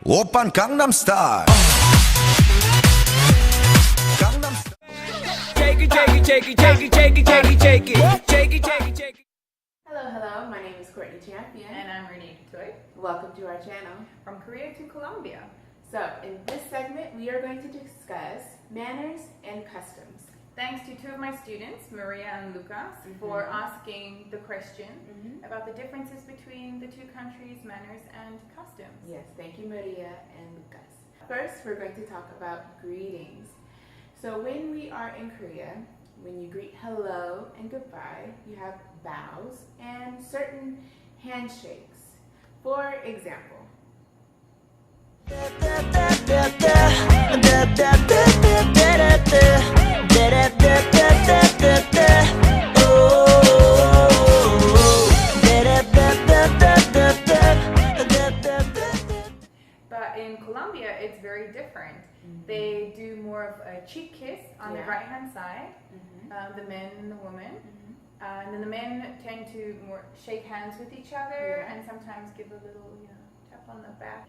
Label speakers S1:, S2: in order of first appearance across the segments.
S1: 오빤 강남스타일.
S2: Hello, my name is Courtney Champion.
S3: And I'm Rene.
S2: Welcome to our channel.
S3: From Korea to Colombia.
S2: So, in this segment, we are going to discuss manners and customs.
S3: Thanks to two of my students, Maria and Lucas, for asking the question about the differences between the two countries' manners and customs.
S2: Yes, thank you, Maria and Lucas. First, we're going to talk about greetings. So, when we are in Korea, when you greet hello and goodbye, you have bows and certain handshakes. For example,
S3: but in Colombia, it's very different. They do more of a cheek kiss on the right-hand side, the men and the woman. And then the men tend to more shake hands with each other and sometimes give a little, tap on the back.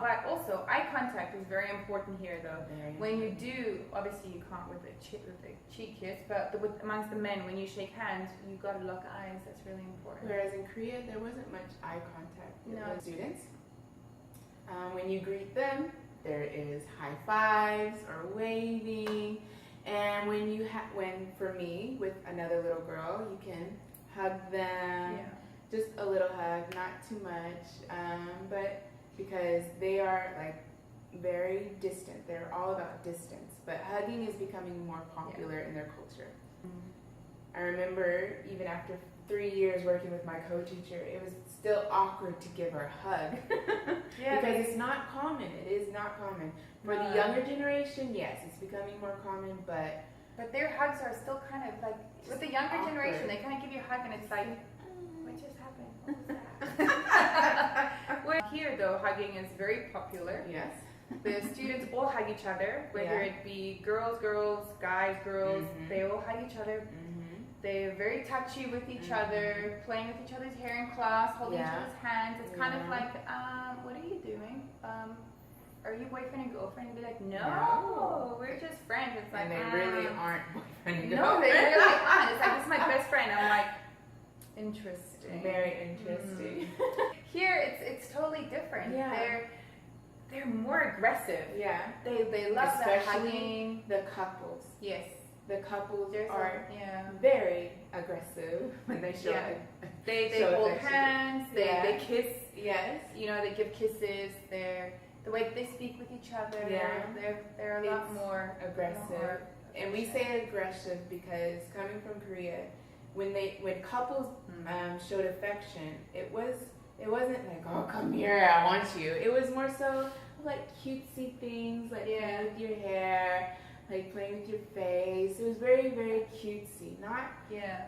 S3: But also, eye contact is very important here, though. When you do, obviously you can't with a cheek kiss, but amongst the men, when you shake hands, you got to lock eyes. That's really important.
S2: Whereas in Korea, there wasn't much eye contact with the students. When you greet them, there is high fives or waving. And when for me, with another little girl, you can hug them, just a little hug, not too much, but because they are like very distant, they're all about distance, but hugging is becoming more popular in their culture. I remember even after 3 years working with my co-teacher, it was still awkward to give her a hug because it's not common. It is not common. For the younger generation, yes, it's becoming more common, but
S3: their hugs are still kind of like, with the younger
S2: awkward.
S3: generation, they kind of give you a hug and it's like, what just happened? What was that? Well, here though, hugging is very popular.
S2: Yes.
S3: The students all hug each other, whether it be girls, guys, girls, they all hug each other. They're very touchy with each other, playing with each other's hair in class, holding each other's hands. It's kind of like, what are you doing? Are you boyfriend and girlfriend? And be like, no, we're just friends. It's like,
S2: and they really aren't boyfriend and girlfriend.
S3: No, they really aren't. It's like, this is my best friend. I'm like, interesting.
S2: Very interesting.
S3: Here, it's totally different.
S2: Yeah.
S3: They're more aggressive.
S2: Yeah.
S3: They love that
S2: Especially
S3: hugging.
S2: the couples.
S3: Yes.
S2: The couples are
S3: yeah.
S2: very aggressive when they show it.
S3: They hold hands, they kiss.
S2: Yes.
S3: They give kisses. The way that they speak with each other, they're a lot more
S2: aggressive. And we say aggressive because coming from Korea, when couples showed affection, it wasn't like, oh, come here, I want you. It was more so like cutesy things, like playing with your hair, like playing with your face. It was very, very cutesy, not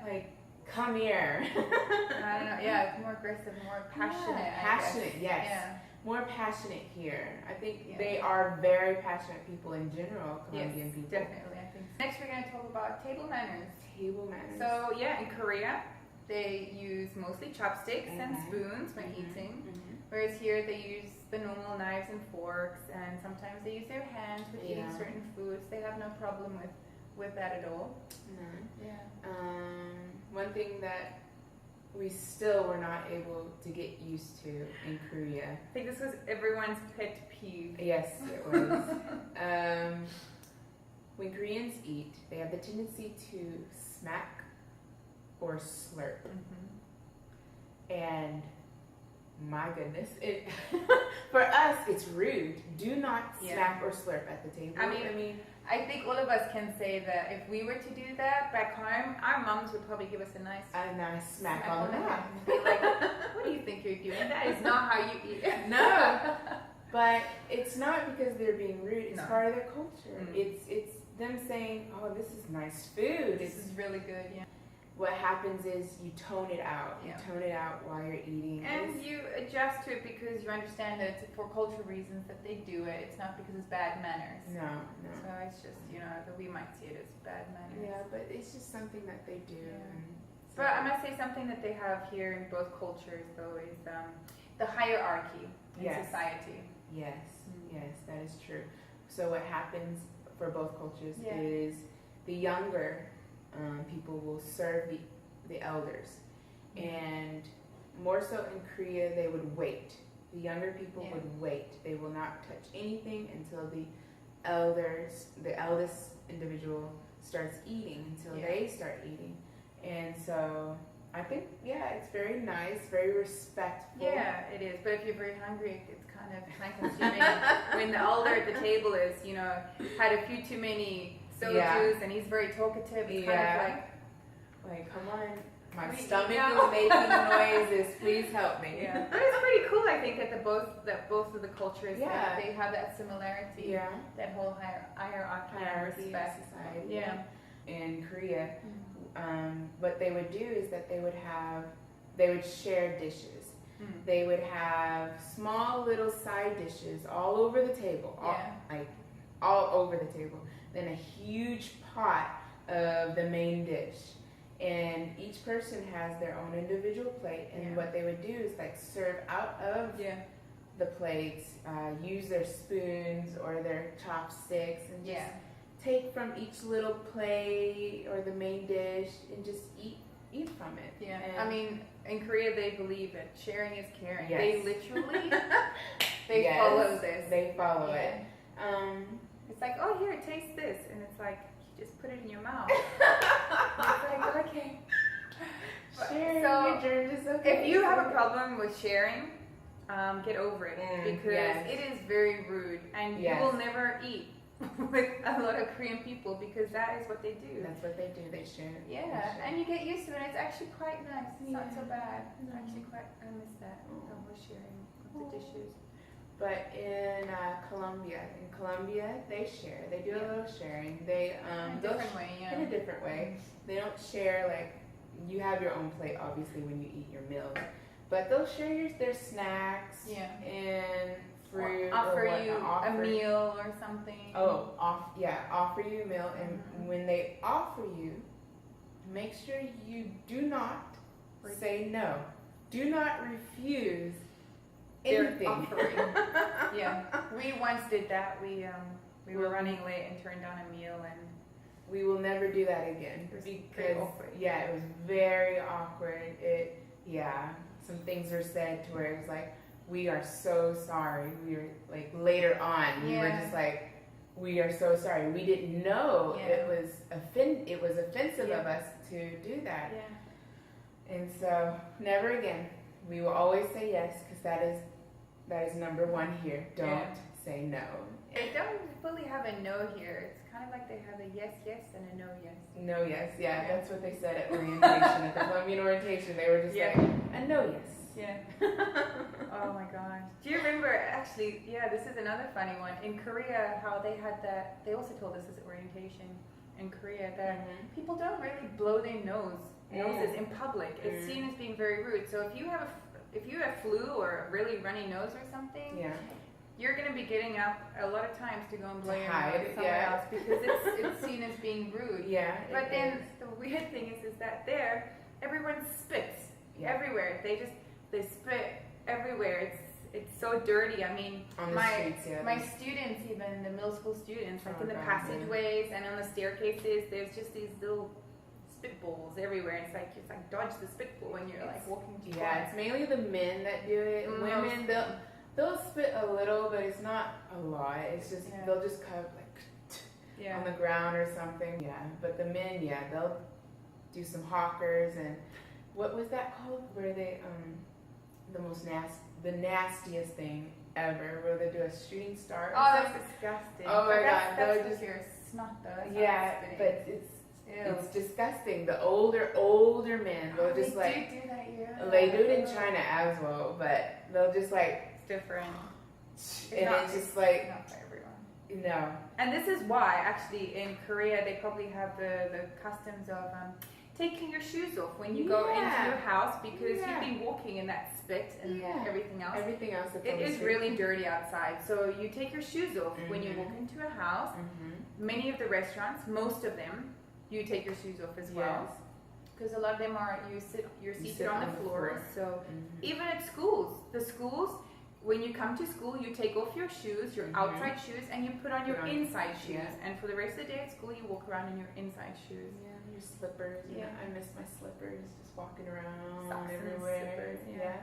S2: like, come here.
S3: I don't know. Yeah, it's more aggressive, more passionate.
S2: Passionate, yes.
S3: Yeah.
S2: More passionate here. I think they are very passionate people in general, Colombian people.
S3: Definitely, I think so. Next, we're going to talk about table manners.
S2: Table manners.
S3: So, in Korea, they use mostly chopsticks and spoons when eating, whereas here they use the normal knives and forks, and sometimes they use their hands with eating certain foods. They have no problem with that at all.
S2: No.
S3: Yeah.
S2: One thing that we still were not able to get used to in Korea.
S3: I think this was everyone's pet peeve.
S2: Yes, it was. When Koreans eat, they have the tendency to smack or slurp. And my goodness, for us, it's rude. Do not smack or slurp at the table.
S3: I mean, I think all of us can say that if we were to do that back home, our moms would probably give us a nice
S2: smack on the head.
S3: Be like, what do you think you're doing? That is not how you eat.
S2: No, but it's not because they're being rude. It's part of their culture. It's them saying, oh, this is nice food.
S3: This is really good. Yeah.
S2: What happens is you tone it out. You tone it out while you're eating.
S3: And you adjust to it because you understand that it's for cultural reasons that they do it. It's not because it's bad manners.
S2: No.
S3: So it's just, that we might see it as bad manners.
S2: Yeah, but it's just something that they do.
S3: But I must say something that they have here in both cultures, though, is the hierarchy in society.
S2: Yes, yes, that is true. So what happens for both cultures is the younger people will serve the elders, and more so in Korea they would wait. The younger people would wait. They will not touch anything until the eldest individual starts eating, until they start eating. And so I think, it's very nice, very respectful.
S3: Yeah, it is. But if you're very hungry, it's kind of time-consuming. When the elder at the table is, had a few too many soju and he's very talkative, it's kind of
S2: like, come on, my stomach is making noises. Please help me.
S3: Yeah, but it's pretty cool. I think that both of the cultures they have that similarity.
S2: Yeah,
S3: that whole hierarchy respect.
S2: Society.
S3: Yeah,
S2: in Korea. What they would do is that they would share dishes. They would have small little side dishes all over the table, all over the table. Then a huge pot of the main dish, and each person has their own individual plate. And what they would do is like serve out of the plates, use their spoons or their chopsticks, and just take from each little plate or the main dish and just eat from it. Yeah, and
S3: I mean, in Korea they believe that sharing is caring.
S2: Yes.
S3: They literally follow this.
S2: They follow it.
S3: It's like, oh, here, taste this, and it's like you just put it in your mouth. It's like, okay.
S2: Sharing is okay.
S3: If you have a problem with sharing, get over it because it is very rude, and you will never eat with a lot of Korean people because that is what they do.
S2: That's what they do. They share.
S3: Yeah, they share. And you get used to it. It's actually quite nice. It's not so bad. It's actually quite. I miss that. The whole sharing of the dishes.
S2: But in Colombia, they share. They do a little sharing. They
S3: in a different way. Yeah.
S2: In a different way. They don't share like you have your own plate, obviously, when you eat your meals. But they'll share their snacks and fruit.
S3: Offer you a meal or something.
S2: Offer you a meal. And when they offer you, make sure you do not say no. Do not refuse anything.
S3: Offering. We once did that. We were running late and turned down a meal, and
S2: we will never do that again because it was very awkward. Some things were said to where it was like, we are so sorry. We were like later on, we were just like, we are so sorry. We didn't know it was offensive of us to do that. And so never again. We will always say yes because that is number one here. Don't say no.
S3: They don't fully have a no here. It's kind of like they have a yes, yes, and a no, yes.
S2: No, yes, that's what they said at orientation, at the Colombian orientation. They were just like, a no, yes.
S3: Yeah. Oh my gosh. Do you remember, actually, this is another funny one. In Korea, how they had that, they also told us this at orientation in Korea, that people don't really blow their noses in public. It's seen as being very rude. So if you have flu or a really runny nose or something, you're going to be getting up a lot of times to go and blow your nose somewhere else because it's seen as being rude. But then the weird thing is that there, everyone spits everywhere. They spit everywhere. It's so dirty. I mean, my students, even the middle school students, like in the passageways and on the staircases, there's just these little spitballs everywhere. It's like dodge the spitball when you're like walking too fast.
S2: It's mainly the men that do it. Women, they'll spit a little, but it's not a lot. It's just they'll just kind of like on the ground or something. But the men, they'll do some hawkers and what was that called? Where they the nastiest thing ever, where they do a shooting star.
S3: Oh, that's disgusting.
S2: Oh my god,
S3: that's just your snot though.
S2: But it's disgusting. The older men, they'll just like
S3: do that here.
S2: They do it in China as well, but they'll just like
S3: it's different.
S2: It's just like
S3: not for everyone.
S2: No.
S3: And this is why actually in Korea they probably have the customs of taking your shoes off when you go into your house because you've been walking in that spit and everything else.
S2: Everything else.
S3: It is really dirty outside. So you take your shoes off when you walk into a house. Many of the restaurants, most of them, you take your shoes off as well. Because a lot of them you're seated on the floor. So even at schools, when you come to school, you take off your shoes, your outside shoes, and you put on your inside shoes.
S2: Yeah.
S3: And for the rest of the day at school, you walk around in your inside shoes.
S2: Yeah, your slippers.
S3: Yeah.
S2: I miss my slippers, just walking around
S3: Socks and
S2: everywhere.
S3: slippers, yeah.